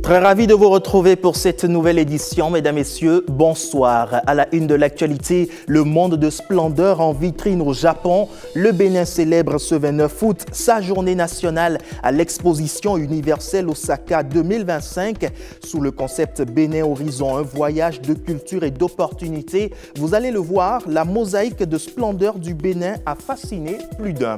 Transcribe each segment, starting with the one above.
Très ravi de vous retrouver pour cette nouvelle édition, mesdames, messieurs, bonsoir. À la une de l'actualité, le monde de splendeur en vitrine au Japon. Le Bénin célèbre ce 29 août sa journée nationale à l'exposition universelle Osaka 2025 sous le concept Bénin Horizon, un voyage de culture et d'opportunités. Vous allez le voir, la mosaïque de splendeur du Bénin a fasciné plus d'un.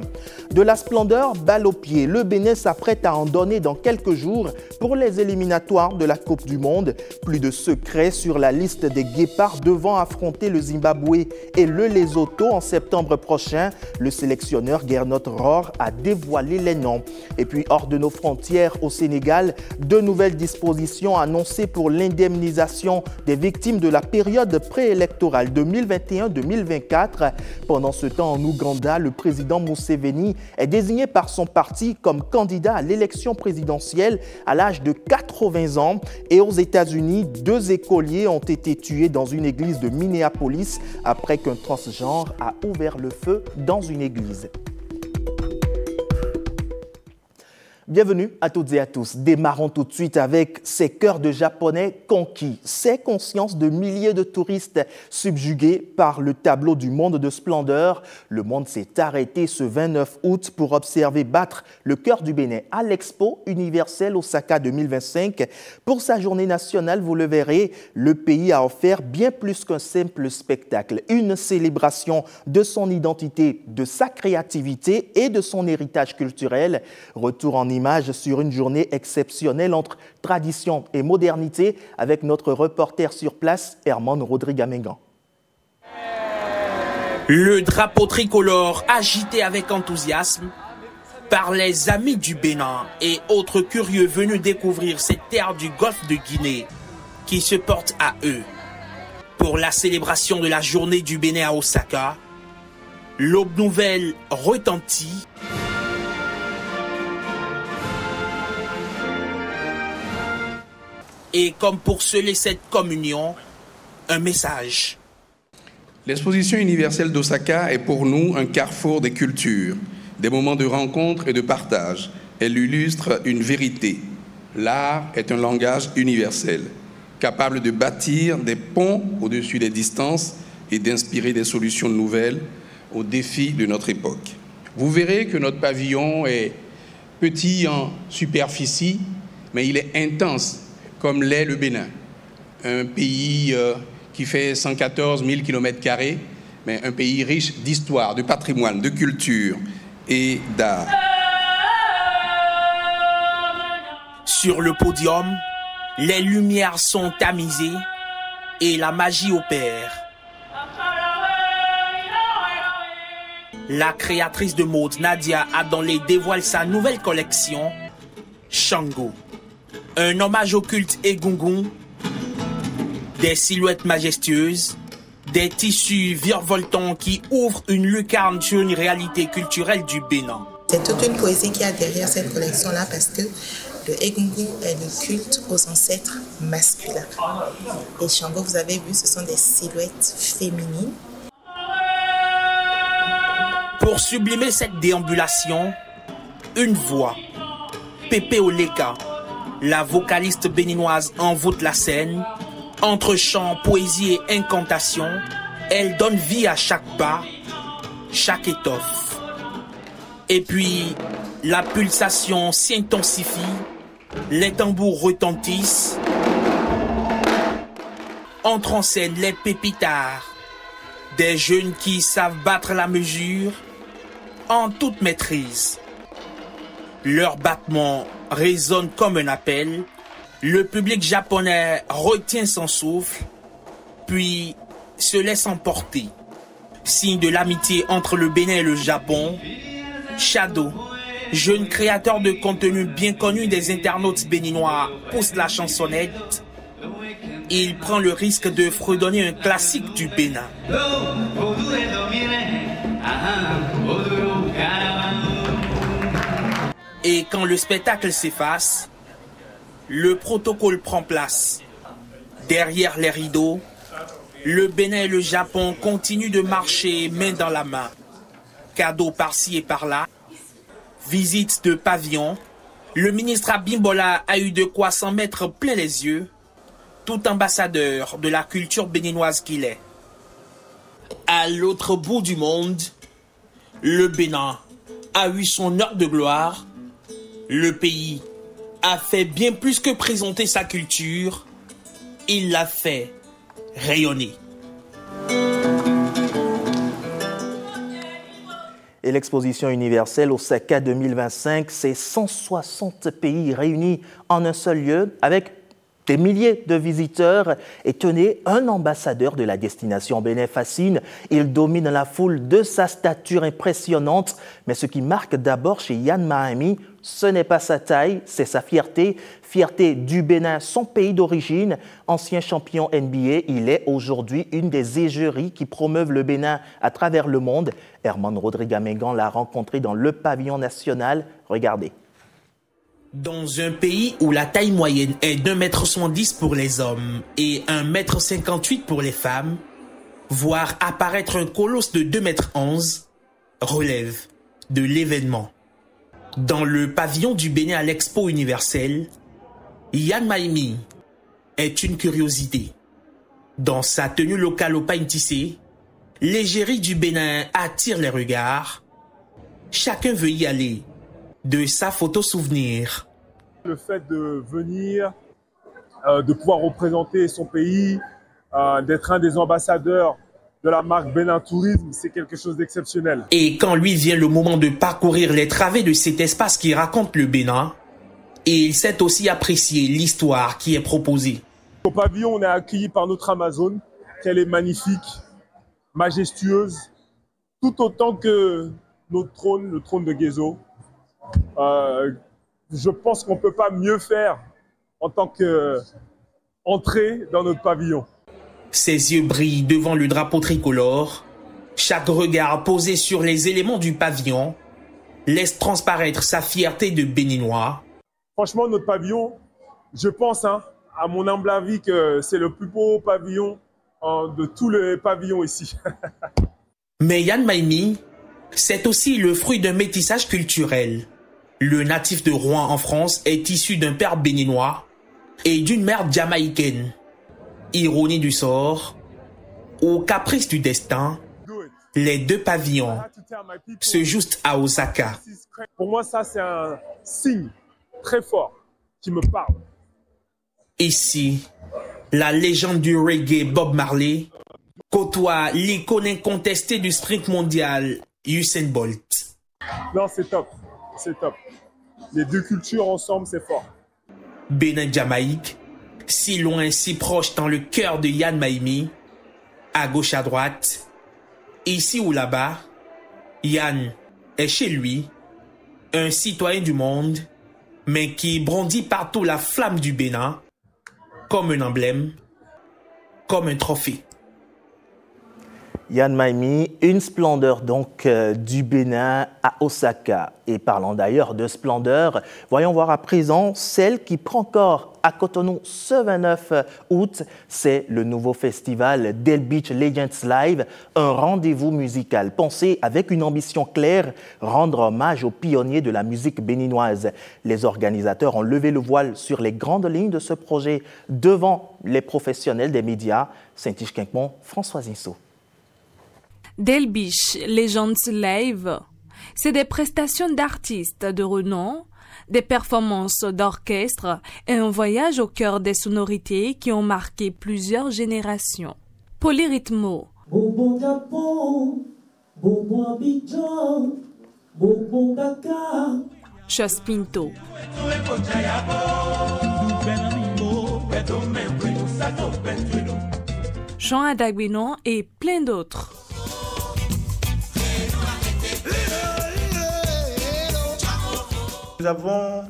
De la splendeur balle au pied, le Bénin s'apprête à en donner dans quelques jours pour les éliminatoires de la Coupe du Monde. Plus de secrets sur la liste des guépards devant affronter le Zimbabwe et le Lesotho en septembre prochain. Le sélectionneur Gernot Rohr a dévoilé les noms. Et puis hors de nos frontières au Sénégal, de nouvelles dispositions annoncées pour l'indemnisation des victimes de la période préélectorale 2021-2024. Pendant ce temps, en Ouganda, le président Museveni est désigné par son parti comme candidat à l'élection présidentielle à l'âge de 80 ans. Et aux États-Unis, 2 écoliers ont été tués dans une église de Minneapolis après qu'un transgenre a ouvert le feu dans une église. Bienvenue à toutes et à tous. Démarrons tout de suite avec ces cœurs de Japonais conquis, ces consciences de milliers de touristes subjugués par le tableau du monde de splendeur. Le monde s'est arrêté ce 29 août pour observer battre le cœur du Bénin à l'Expo universelle Osaka 2025. Pour sa journée nationale, vous le verrez, le pays a offert bien plus qu'un simple spectacle. Une célébration de son identité, de sa créativité et de son héritage culturel. Retour en image sur une journée exceptionnelle entre tradition et modernité avec notre reporter sur place, Herman Rodrigue-Amengan. Le drapeau tricolore agité avec enthousiasme par les amis du Bénin et autres curieux venus découvrir cette terre du golfe de Guinée qui se porte à eux. Pour la célébration de la journée du Bénin à Osaka, l'aube nouvelle retentit. Et comme pour sceller cette communion, un message. L'exposition universelle d'Osaka est pour nous un carrefour des cultures, des moments de rencontre et de partage. Elle illustre une vérité. L'art est un langage universel, capable de bâtir des ponts au-dessus des distances et d'inspirer des solutions nouvelles aux défis de notre époque. Vous verrez que notre pavillon est petit en superficie, mais il est intense, comme l'est le Bénin, un pays qui fait 114 000 km², mais un pays riche d'histoire, de patrimoine, de culture et d'art. Sur le podium, les lumières sont tamisées et la magie opère. La créatrice de mode Nadia Adonlé dévoile sa nouvelle collection, Shango. Un hommage au culte Egungun, des silhouettes majestueuses, des tissus virevoltants qui ouvrent une lucarne sur une réalité culturelle du Bénin. C'est toute une poésie qu'il y a derrière cette collection-là parce que le Egungun est le culte aux ancêtres masculins. Et Shango, vous avez vu, ce sont des silhouettes féminines. Pour sublimer cette déambulation, une voix, Pépé Oleka, la vocaliste béninoise envoûte la scène. Entre chant, poésie et incantation, elle donne vie à chaque pas, chaque étoffe. Et puis, la pulsation s'intensifie, les tambours retentissent. Entrent en scène les pépitards, des jeunes qui savent battre la mesure en toute maîtrise. Leurs battements résonnent comme un appel. Le public japonais retient son souffle, puis se laisse emporter. Signe de l'amitié entre le Bénin et le Japon, Shadow, jeune créateur de contenu bien connu des internautes béninois, pousse la chansonnette. Il prend le risque de fredonner un classique du Bénin. Et quand le spectacle s'efface, le protocole prend place. Derrière les rideaux, le Bénin et le Japon continuent de marcher main dans la main. Cadeaux par-ci et par-là, visites de pavillons, Le ministre Abimbola a eu de quoi s'en mettre plein les yeux, tout ambassadeur de la culture béninoise qu'il est. À l'autre bout du monde, le Bénin a eu son heure de gloire. Le pays a fait bien plus que présenter sa culture, il l'a fait rayonner. Et l'exposition universelle Osaka 2025, c'est 160 pays réunis en un seul lieu avec des milliers de visiteurs. Et tenez, un ambassadeur de la destination Bénin fascine. Il domine la foule de sa stature impressionnante. Mais ce qui marque d'abord chez Yan Mahami, ce n'est pas sa taille, c'est sa fierté. Fierté du Bénin, son pays d'origine. Ancien champion NBA, il est aujourd'hui une des égéries qui promeuvent le Bénin à travers le monde. Herman Rodrigue-Mengan l'a rencontré dans le pavillon national. Regardez. Dans un pays où la taille moyenne est d'1,70 m pour les hommes et 1,58 m pour les femmes, voir apparaître un colosse de 2,11 m relève de l'événement. Dans le pavillon du Bénin à l'Expo universelle, Yan Mahami est une curiosité. Dans sa tenue locale au pagne tissé, l'égérie du Bénin attire les regards. Chacun veut y aller de sa photo souvenir. Le fait de venir, de pouvoir représenter son pays, d'être un des ambassadeurs de la marque Bénin Tourisme, c'est quelque chose d'exceptionnel. Et quand lui vient le moment de parcourir les travées de cet espace qui raconte le Bénin, il sait aussi apprécier l'histoire qui est proposée. Au pavillon, on est accueilli par notre Amazone, qu'elle est magnifique, majestueuse, tout autant que notre trône, le trône de Guézo. Je pense qu'on ne peut pas mieux faire en tant qu'entrée dans notre pavillon. Ses yeux brillent devant le drapeau tricolore. Chaque regard posé sur les éléments du pavillon laisse transparaître sa fierté de Béninois. Franchement, notre pavillon, je pense, à mon humble avis, que c'est le plus beau pavillon de tous les pavillons ici. Mais Yan Mahami, c'est aussi le fruit d'un métissage culturel. Le natif de Rouen en France est issu d'un père béninois et d'une mère jamaïcaine. Ironie du sort, ou caprice du destin, les deux pavillons se jouent à Osaka. Pour moi, ça, c'est un signe très fort qui me parle. Ici, la légende du reggae Bob Marley côtoie l'icône incontestée du sprint mondial Usain Bolt. Non, c'est top. C'est top. Les deux cultures ensemble, c'est fort. Bénin-Jamaïque, si loin, si proche dans le cœur de Yan Mahami, à gauche, à droite, ici ou là-bas, Yan est chez lui, un citoyen du monde, mais qui brandit partout la flamme du Bénin, comme un emblème, comme un trophée. Yan Mahami, une splendeur donc du Bénin à Osaka. Et parlant d'ailleurs de splendeur, voyons voir à présent celle qui prend corps à Cotonou ce 29 août. C'est le nouveau festival Del Beach Legends Live, un rendez-vous musical pensé avec une ambition claire, rendre hommage aux pionniers de la musique béninoise. Les organisateurs ont levé le voile sur les grandes lignes de ce projet devant les professionnels des médias. Saint-Iche-Quincmont, Françoise Inso. Del Beach Legends Live, c'est des prestations d'artistes de renom, des performances d'orchestre et un voyage au cœur des sonorités qui ont marqué plusieurs générations. Polyrythmo, Chos Pinto, Jean Adagbenon et plein d'autres. Nous avons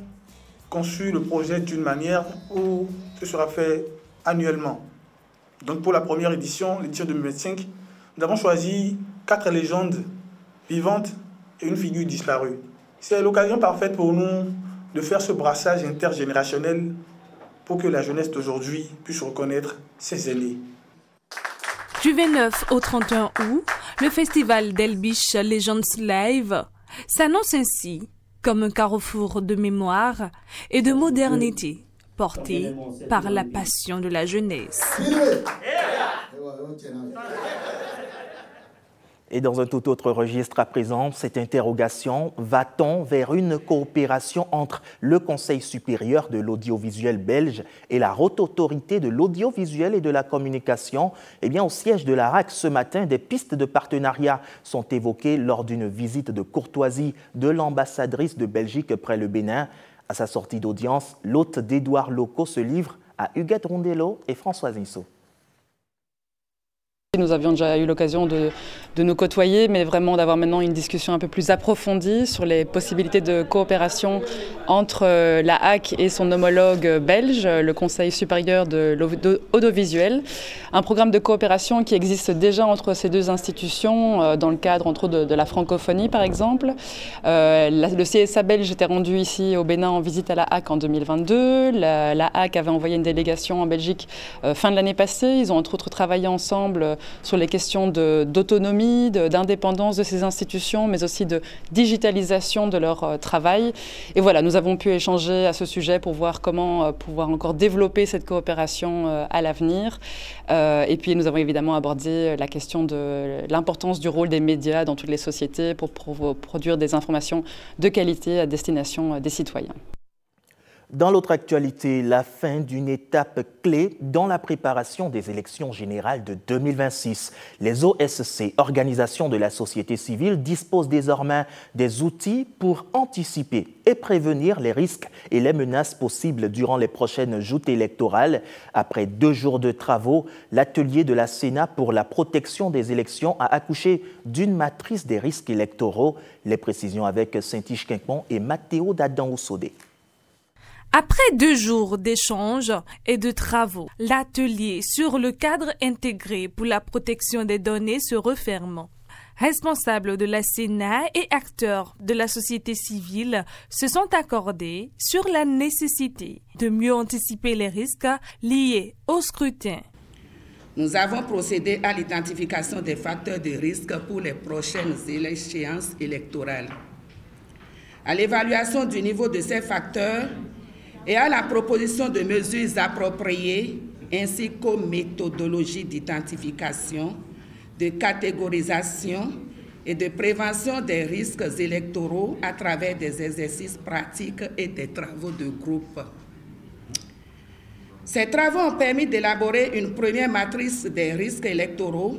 conçu le projet d'une manière où ce sera fait annuellement. Donc pour la première édition, l'édition 2025, nous avons choisi 4 légendes vivantes et une figure disparue. C'est l'occasion parfaite pour nous de faire ce brassage intergénérationnel pour que la jeunesse d'aujourd'hui puisse reconnaître ses aînés. Du 29 au 31 août, le festival Del Beach Legends Live s'annonce ainsi comme un carrefour de mémoire et de modernité porté par la passion de la jeunesse. Et dans un tout autre registre à présent, cette interrogation, va-t-on vers une coopération entre le Conseil supérieur de l'audiovisuel belge et la Haute Autorité de l'audiovisuel et de la communication? Eh bien, au siège de la RAC ce matin, des pistes de partenariat sont évoquées lors d'une visite de courtoisie de l'ambassadrice de Belgique près le Bénin. À sa sortie d'audience, l'hôte d'Édouard Locaux se livre à Huguette Rondello et Françoise Nisso. Nous avions déjà eu l'occasion de nous côtoyer, mais vraiment d'avoir maintenant une discussion un peu plus approfondie sur les possibilités de coopération entre la HAC et son homologue belge, le Conseil supérieur de l'audiovisuel. Un programme de coopération qui existe déjà entre ces deux institutions, dans le cadre entre autres de la francophonie par exemple. Le CSA belge était rendu ici au Bénin en visite à la HAC en 2022. La HAC avait envoyé une délégation en Belgique fin de l'année passée. Ils ont entre autres travaillé ensemble sur les questions d'autonomie, d'indépendance de ces institutions, mais aussi de digitalisation de leur travail. Et voilà, nous avons pu échanger à ce sujet pour voir comment pouvoir encore développer cette coopération à l'avenir. Et puis nous avons évidemment abordé la question de l'importance du rôle des médias dans toutes les sociétés pour produire des informations de qualité à destination des citoyens. Dans l'autre actualité, la fin d'une étape clé dans la préparation des élections générales de 2026. Les OSC, organisations de la société civile, disposent désormais des outils pour anticiper et prévenir les risques et les menaces possibles durant les prochaines joutes électorales. Après 2 jours de travaux, l'atelier de la Sénat pour la protection des élections a accouché d'une matrice des risques électoraux. Les précisions avec Saint-Iche Quincmont et Mathéo Dadan-Oussodé. Après 2 jours d'échanges et de travaux, l'atelier sur le cadre intégré pour la protection des données se referme. Responsables de la Sénat et acteurs de la société civile se sont accordés sur la nécessité de mieux anticiper les risques liés au scrutin. Nous avons procédé à l'identification des facteurs de risque pour les prochaines échéances électorales, à l'évaluation du niveau de ces facteurs et à la proposition de mesures appropriées ainsi qu'aux méthodologies d'identification, de catégorisation et de prévention des risques électoraux à travers des exercices pratiques et des travaux de groupe. Ces travaux ont permis d'élaborer une première matrice des risques électoraux,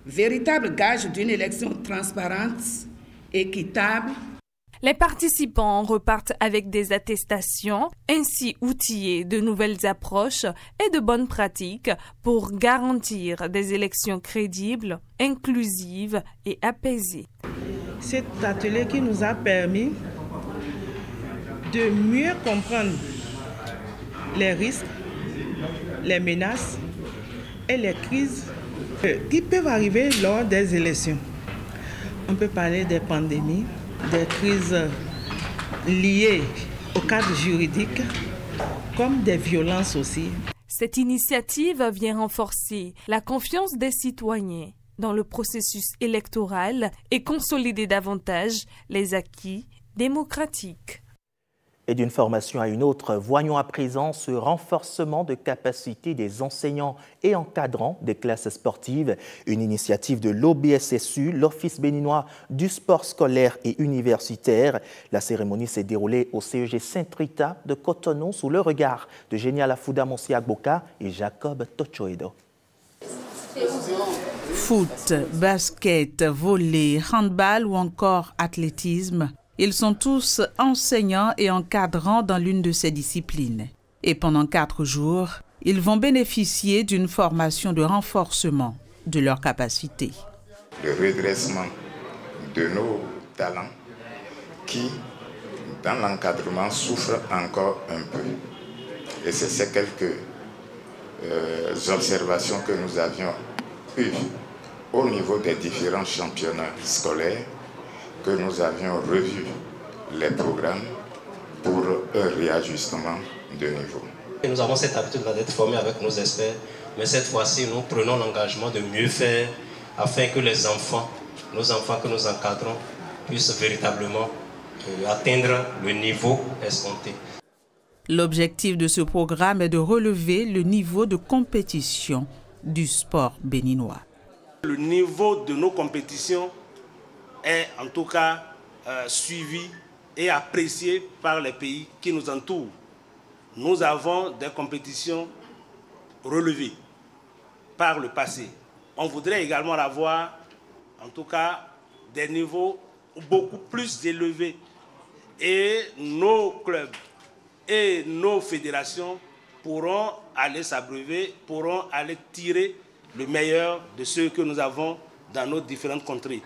véritable gage d'une élection transparente, équitable. Les participants repartent avec des attestations, ainsi outillés de nouvelles approches et de bonnes pratiques pour garantir des élections crédibles, inclusives et apaisées. Cet atelier qui nous a permis de mieux comprendre les risques, les menaces et les crises qui peuvent arriver lors des élections. On peut parler des pandémies, des crises liées au cadre juridique, comme des violences aussi. Cette initiative vient renforcer la confiance des citoyens dans le processus électoral et consolider davantage les acquis démocratiques. Et d'une formation à une autre, voyons à présent ce renforcement de capacité des enseignants et encadrants des classes sportives. Une initiative de l'OBSSU, l'Office béninois du sport scolaire et universitaire. La cérémonie s'est déroulée au CEG Saint-Rita de Cotonou sous le regard de Génial Afouda Monsi-Agboka et Jacob Tochoedo. Foot, basket, volley, handball ou encore athlétisme. Ils sont tous enseignants et encadrants dans l'une de ces disciplines. Et pendant 4 jours, ils vont bénéficier d'une formation de renforcement de leurs capacités. Le redressement de nos talents qui, dans l'encadrement, souffrent encore un peu. Et c'est ces quelques observations que nous avions eues au niveau des différents championnats scolaires, que nous avions revu les programmes pour un réajustement de niveau. Nous avons cette habitude d'être formés avec nos experts, mais cette fois-ci, nous prenons l'engagement de mieux faire afin que les enfants, nos enfants que nous encadrons, puissent véritablement atteindre le niveau escompté. L'objectif de ce programme est de relever le niveau de compétition du sport béninois. Le niveau de nos compétitions est en tout cas suivi et apprécié par les pays qui nous entourent. Nous avons des compétitions relevées par le passé. On voudrait également avoir, en tout cas, des niveaux beaucoup plus élevés. Et nos clubs et nos fédérations pourront aller s'abreuver, pourront aller tirer le meilleur de ceux que nous avons dans nos différentes contrées.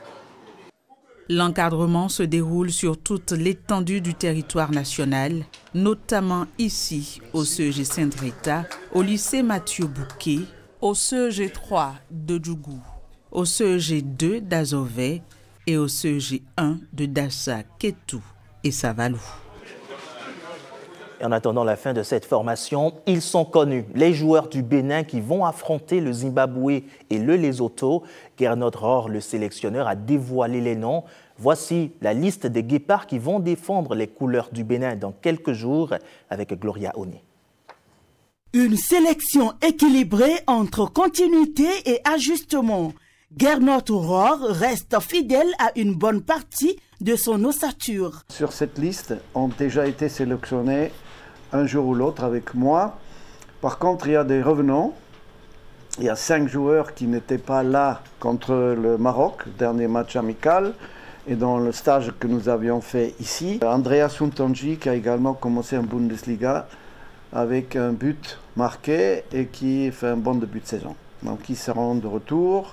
L'encadrement se déroule sur toute l'étendue du territoire national, notamment ici, au CEG Sainte-Rita, au lycée Mathieu Bouquet, au CEG 3 de Djougou, au CEG 2 d'Azové et au CEG 1 de Dassa, Kétou et Savalou. En attendant la fin de cette formation, ils sont connus, les joueurs du Bénin qui vont affronter le Zimbabwe et le Lesotho. Gernot Rohr, le sélectionneur, a dévoilé les noms. Voici la liste des guépards qui vont défendre les couleurs du Bénin dans quelques jours avec Gloria Oni. Une sélection équilibrée entre continuité et ajustement. Gernot Rohr reste fidèle à une bonne partie de son ossature. Sur cette liste ont déjà été sélectionnés un jour ou l'autre avec moi. Par contre, il y a des revenants. Il y a 5 joueurs qui n'étaient pas là contre le Maroc, dernier match amical, et dans le stage que nous avions fait ici. Andreas Huntonji qui a également commencé en Bundesliga avec un but marqué et qui fait un bon début de saison. Donc ils seront de retour.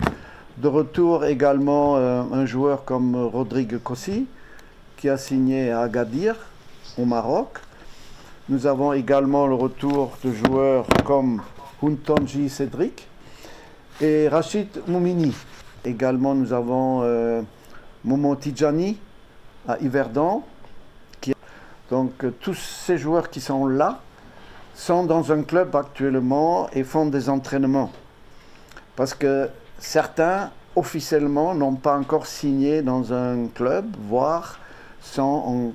De retour également un joueur comme Rodrigue Kossi qui a signé à Agadir au Maroc. Nous avons également le retour de joueurs comme Huntonji Cédric et Rachid Moumini. Également nous avons Momo Tidjani à Yverdon. Donc tous ces joueurs qui sont là sont dans un club actuellement et font des entraînements. Parce que certains, officiellement, n'ont pas encore signé dans un club, voire sont en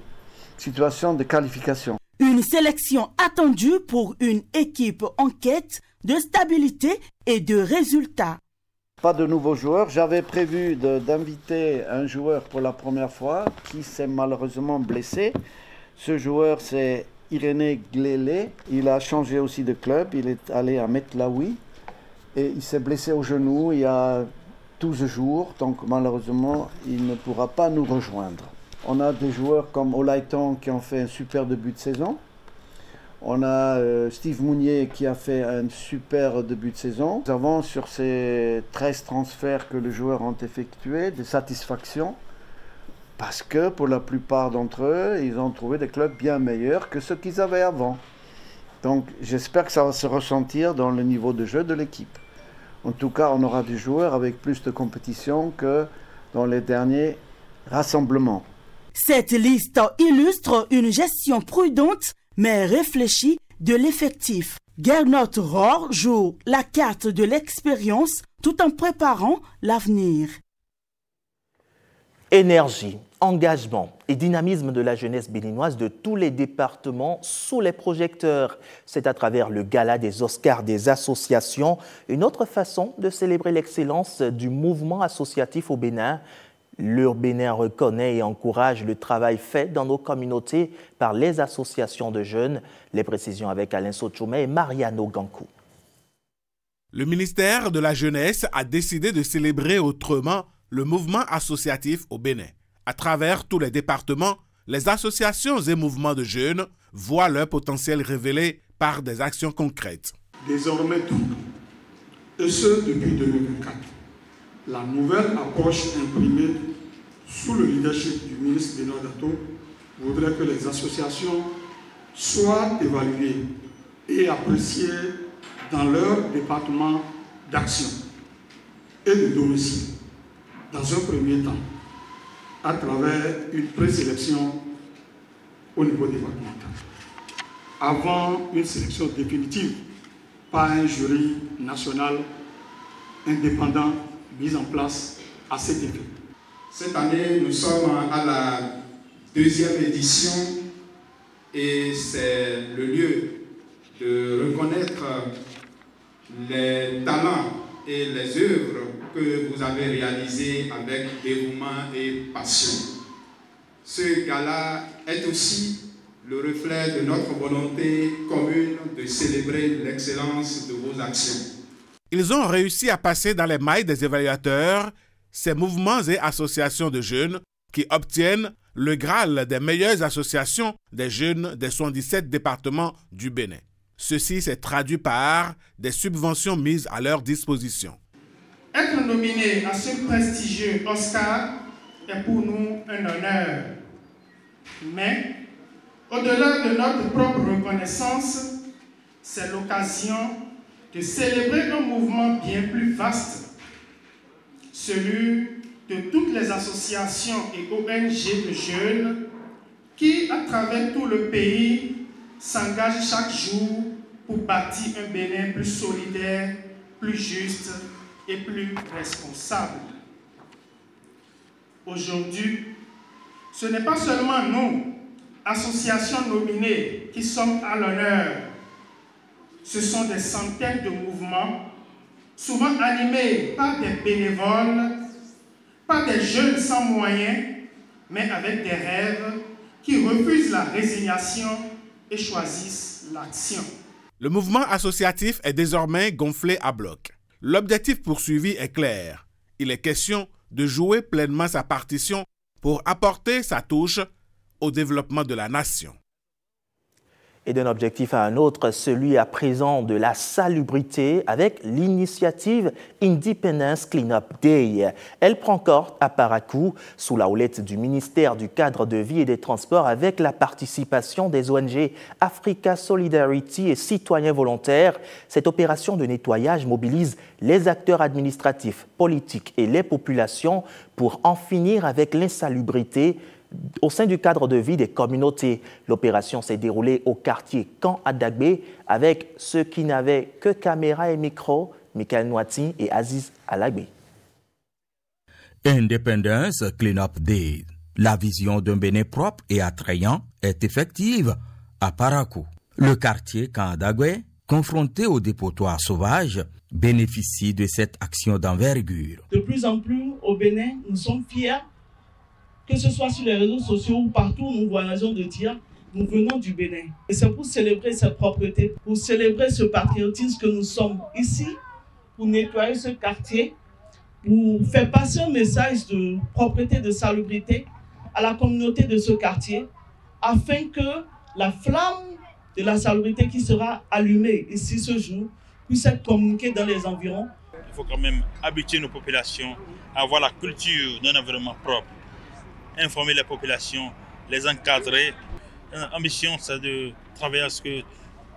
situation de qualification. Une sélection attendue pour une équipe en quête de stabilité et de résultats. Pas de nouveaux joueurs. J'avais prévu d'inviter un joueur pour la première fois qui s'est malheureusement blessé. Ce joueur, c'est Irénée Glélé. Il a changé aussi de club. Il est allé à Metlaoui. Et il s'est blessé au genou il y a 12 jours, donc malheureusement, il ne pourra pas nous rejoindre. On a des joueurs comme Olaiton qui ont fait un super début de saison. On a Steve Mounier qui a fait un super début de saison. Nous avons sur ces 13 transferts que les joueurs ont effectués des satisfactions parce que pour la plupart d'entre eux, ils ont trouvé des clubs bien meilleurs que ceux qu'ils avaient avant. Donc j'espère que ça va se ressentir dans le niveau de jeu de l'équipe. En tout cas, on aura des joueurs avec plus de compétition que dans les derniers rassemblements. Cette liste illustre une gestion prudente mais réfléchie de l'effectif. Gernot Rohr joue la carte de l'expérience tout en préparant l'avenir. Énergie, engagement et dynamisme de la jeunesse béninoise de tous les départements sous les projecteurs. C'est à travers le gala des Oscars des associations, une autre façon de célébrer l'excellence du mouvement associatif au Bénin. Le Bénin reconnaît et encourage le travail fait dans nos communautés par les associations de jeunes. Les précisions avec Alain Sochoumé et Mariano Gankou. Le ministère de la Jeunesse a décidé de célébrer autrement le mouvement associatif au Bénin. À travers tous les départements, les associations et mouvements de jeunes voient leur potentiel révélé par des actions concrètes. Désormais double, et ce depuis 2024. La nouvelle approche imprimée sous le leadership du ministre Benoît Dato voudrait que les associations soient évaluées et appréciées dans leur département d'action et de domicile, dans un premier temps, à travers une présélection au niveau départemental, avant une sélection définitive par un jury national indépendant mis en place à cet effet. Cette année, nous sommes à la deuxième édition et c'est le lieu de reconnaître les talents et les œuvres que vous avez réalisées avec dévouement et passion. Ce gala est aussi le reflet de notre volonté commune de célébrer l'excellence de vos actions. Ils ont réussi à passer dans les mailles des évaluateurs ces mouvements et associations de jeunes qui obtiennent le Graal des meilleures associations des jeunes des 77 départements du Bénin. Ceci s'est traduit par des subventions mises à leur disposition. Être nominé à ce prestigieux Oscar est pour nous un honneur. Mais, au-delà de notre propre reconnaissance, c'est l'occasion de célébrer un mouvement bien plus vaste, celui de toutes les associations et ONG de jeunes qui, à travers tout le pays, s'engagent chaque jour pour bâtir un Bénin plus solidaire, plus juste et plus responsable. Aujourd'hui, ce n'est pas seulement nous, associations nominées, qui sommes à l'honneur. Ce sont des centaines de mouvements, souvent animés par des bénévoles, par des jeunes sans moyens, mais avec des rêves, qui refusent la résignation et choisissent l'action. Le mouvement associatif est désormais gonflé à bloc. L'objectif poursuivi est clair. Il est question de jouer pleinement sa partition pour apporter sa touche au développement de la nation. Et d'un objectif à un autre, celui à présent de la salubrité avec l'initiative Independence Cleanup Day. Elle prend corps à Parakou sous la houlette du ministère du Cadre de vie et des Transports avec la participation des ONG Africa Solidarity et Citoyens Volontaires. Cette opération de nettoyage mobilise les acteurs administratifs, politiques et les populations pour en finir avec l'insalubrité au sein du cadre de vie des communautés. L'opération s'est déroulée au quartier Camp Adagbé avec ceux qui n'avaient que caméra et micro, Michael Nwati et Aziz Alagbe. Independence Cleanup Day. La vision d'un Bénin propre et attrayant est effective à Parakou. Le quartier Camp Adagbé, confronté aux dépotoirs sauvages, bénéficie de cette action d'envergure. De plus en plus au Bénin, nous sommes fiers, que ce soit sur les réseaux sociaux ou partout, nous voyageons de dire nous venons du Bénin. Et c'est pour célébrer cette propreté, pour célébrer ce patriotisme que nous sommes ici, pour nettoyer ce quartier, pour faire passer un message de propreté, de salubrité à la communauté de ce quartier, afin que la flamme de la salubrité qui sera allumée ici ce jour puisse être communiquée dans les environs. Il faut quand même habituer nos populations à avoir la culture d'un environnement propre. Informer les populations, les encadrer. L'ambition, c'est de travailler à ce que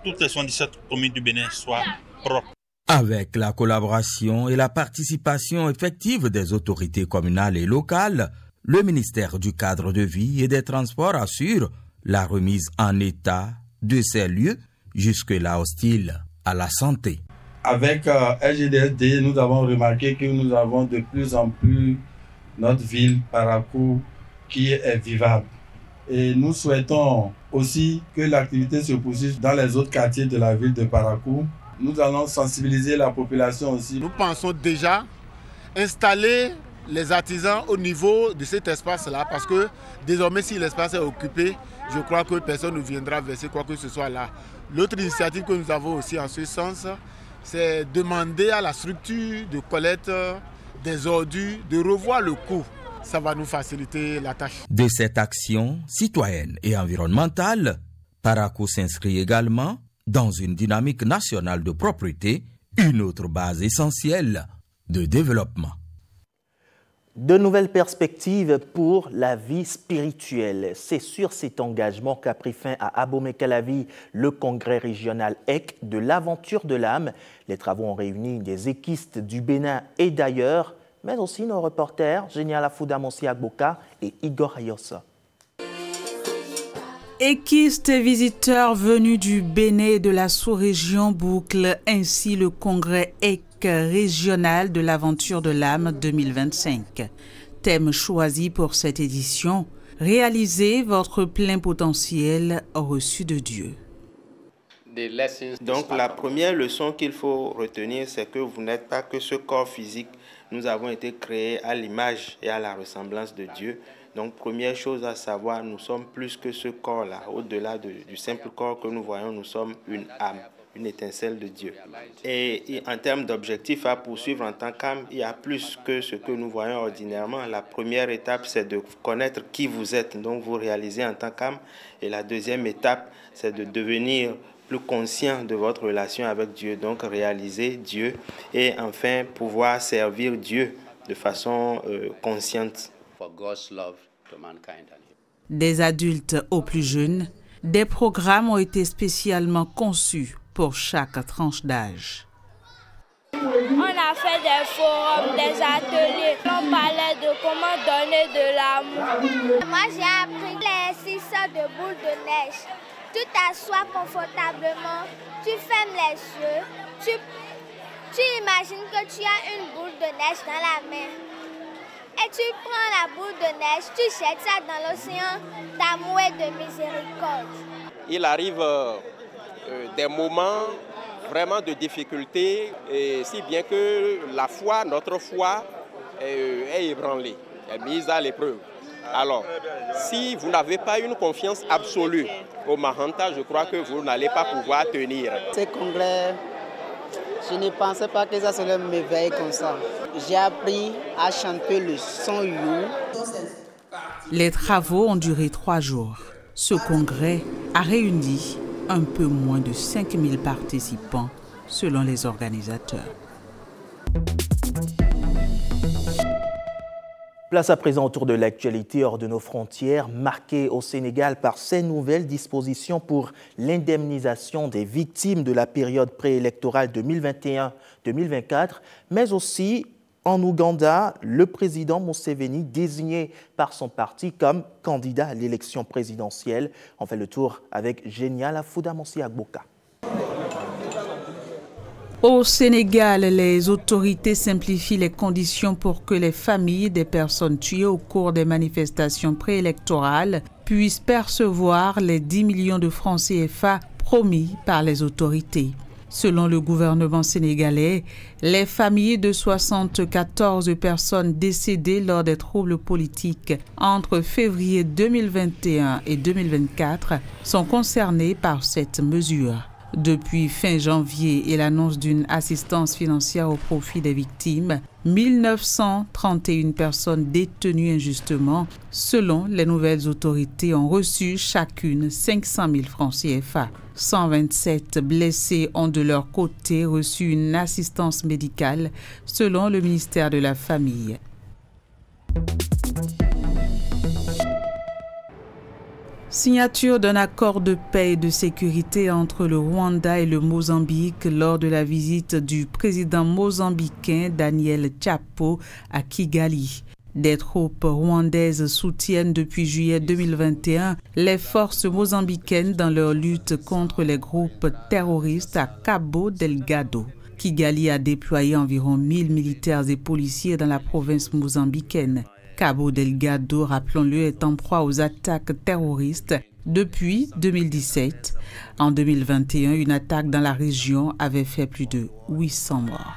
toutes les 77 communes du Bénin soient propres. Avec la collaboration et la participation effective des autorités communales et locales, le ministère du Cadre de vie et des Transports assure la remise en état de ces lieux jusque-là hostiles à la santé. Avec LGDSD, nous avons remarqué que nous avons de plus en plus notre ville, Parakou, qui est vivable. Et nous souhaitons aussi que l'activité se poursuive dans les autres quartiers de la ville de Parakou. Nous allons sensibiliser la population aussi. Nous pensons déjà installer les artisans au niveau de cet espace-là parce que désormais, si l'espace est occupé, je crois que personne ne viendra verser quoi que ce soit là. L'autre initiative que nous avons aussi en ce sens, c'est demander à la structure de collecte des ordures de revoir le coût. Ça va nous faciliter la tâche. De cette action citoyenne et environnementale, Parakou s'inscrit également dans une dynamique nationale de propreté, une autre base essentielle de développement. De nouvelles perspectives pour la vie spirituelle. C'est sur cet engagement qu'a pris fin à Abomey-Calavi le congrès régional EC de l'aventure de l'âme. Les travaux ont réuni des équistes du Bénin et d'ailleurs, mais aussi nos reporters Génial Afouda Monsi Agboka et Igor Ayosa. Équistes et visiteurs venus du Bénin et de la sous-région bouclent ainsi le congrès EC régional de l'aventure de l'âme 2025. Thème choisi pour cette édition, Réalisez votre plein potentiel reçu de Dieu. Donc la première leçon qu'il faut retenir, c'est que vous n'êtes pas que ce corps physique. Nous avons été créés à l'image et à la ressemblance de Dieu. Donc première chose à savoir, nous sommes plus que ce corps-là. Au-delà du simple corps que nous voyons, nous sommes une âme, une étincelle de Dieu. Et en termes d'objectifs à poursuivre en tant qu'âme, il y a plus que ce que nous voyons ordinairement. La première étape, c'est de connaître qui vous êtes, donc vous réalisez en tant qu'âme. Et la deuxième étape, c'est de devenir plus conscient de votre relation avec Dieu, donc réaliser Dieu et enfin pouvoir servir Dieu de façon consciente. Des adultes aux plus jeunes, des programmes ont été spécialement conçus pour chaque tranche d'âge. On a fait des forums, des ateliers, on parlait de comment donner de l'amour. Moi j'ai appris les 6 sortes de boules de neige. Tu t'assois confortablement, tu fermes les yeux, tu imagines que tu as une boule de neige dans la main. Et tu prends la boule de neige, tu jettes ça dans l'océan d'amour et de miséricorde. Il arrive des moments vraiment de difficulté, et si bien que la foi, notre foi, est ébranlée, est mise à l'épreuve. Alors, si vous n'avez pas une confiance absolue au Mahanta, je crois que vous n'allez pas pouvoir tenir. Ces congrès, je ne pensais pas que ça serait m'éveiller comme ça. J'ai appris à chanter le son you. Les travaux ont duré 3 jours. Ce congrès a réuni un peu moins de 5000 participants selon les organisateurs. Place à présent autour de l'actualité hors de nos frontières, marquée au Sénégal par ces nouvelles dispositions pour l'indemnisation des victimes de la période préélectorale 2021-2024, mais aussi en Ouganda, le président Museveni, désigné par son parti comme candidat à l'élection présidentielle. On fait le tour avec Génial Afouda Monsi Agboka. Au Sénégal, les autorités simplifient les conditions pour que les familles des personnes tuées au cours des manifestations préélectorales puissent percevoir les 10 millions de francs CFA promis par les autorités. Selon le gouvernement sénégalais, les familles de 74 personnes décédées lors des troubles politiques entre février 2021 et 2024 sont concernées par cette mesure. Depuis fin janvier et l'annonce d'une assistance financière au profit des victimes, 1931 personnes détenues injustement, selon les nouvelles autorités, ont reçu chacune 500 000 francs CFA. 127 blessés ont de leur côté reçu une assistance médicale, selon le ministère de la Famille. Signature d'un accord de paix et de sécurité entre le Rwanda et le Mozambique lors de la visite du président mozambicain Daniel Chapo à Kigali. Des troupes rwandaises soutiennent depuis juillet 2021 les forces mozambicaines dans leur lutte contre les groupes terroristes à Cabo Delgado. Kigali a déployé environ 1000 militaires et policiers dans la province mozambicaine. Cabo Delgado, rappelons-le, est en proie aux attaques terroristes depuis 2017. En 2021, une attaque dans la région avait fait plus de 800 morts.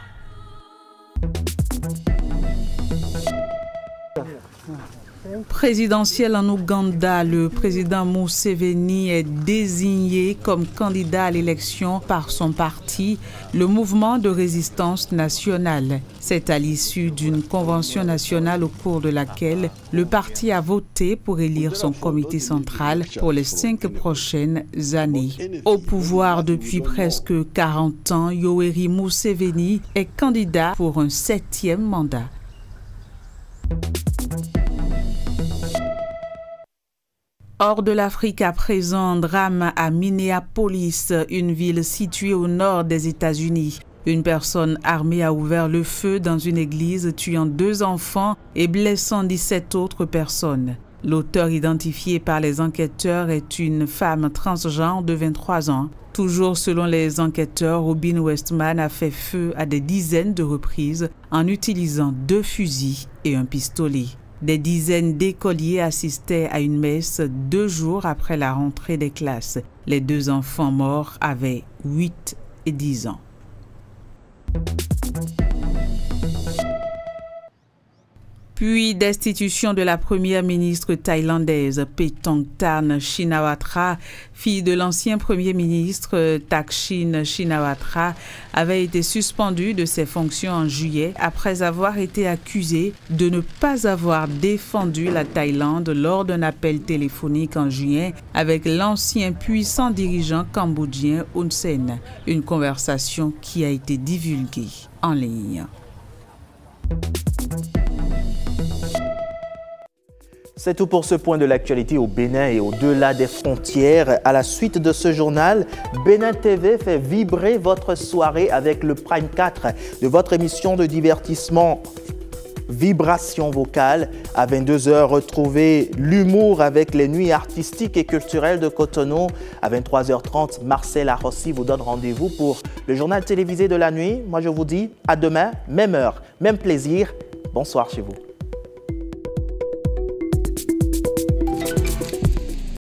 Présidentielle en Ouganda, le président Museveni est désigné comme candidat à l'élection par son parti, le Mouvement de résistance nationale. C'est à l'issue d'une convention nationale au cours de laquelle le parti a voté pour élire son comité central pour les 5 prochaines années. Au pouvoir depuis presque 40 ans, Yoweri Museveni est candidat pour un 7e mandat. Hors de l'Afrique à présent, drame à Minneapolis, une ville située au nord des États-Unis. Une personne armée a ouvert le feu dans une église, tuant 2 enfants et blessant 17 autres personnes. L'auteur identifié par les enquêteurs est une femme transgenre de 23 ans. Toujours selon les enquêteurs, Robin Westman a fait feu à des dizaines de reprises en utilisant 2 fusils et un pistolet. Des dizaines d'écoliers assistaient à une messe 2 jours après la rentrée des classes. Les 2 enfants morts avaient 8 et 10 ans. Puis destitution de la première ministre thaïlandaise Paetongtarn Shinawatra, fille de l'ancien premier ministre Thaksin Shinawatra, avait été suspendue de ses fonctions en juillet après avoir été accusée de ne pas avoir défendu la Thaïlande lors d'un appel téléphonique en juillet avec l'ancien puissant dirigeant cambodgien Hun Sen, une conversation qui a été divulguée en ligne. C'est tout pour ce point de l'actualité au Bénin et au-delà des frontières. À la suite de ce journal, Bénin TV fait vibrer votre soirée avec le Prime 4 de votre émission de divertissement Vibration vocale. À 22h, retrouvez l'humour avec les nuits artistiques et culturelles de Cotonou. À 23h30, Marcel Arrossi vous donne rendez-vous pour le journal télévisé de la nuit. Moi, je vous dis à demain, même heure, même plaisir. Bonsoir chez vous.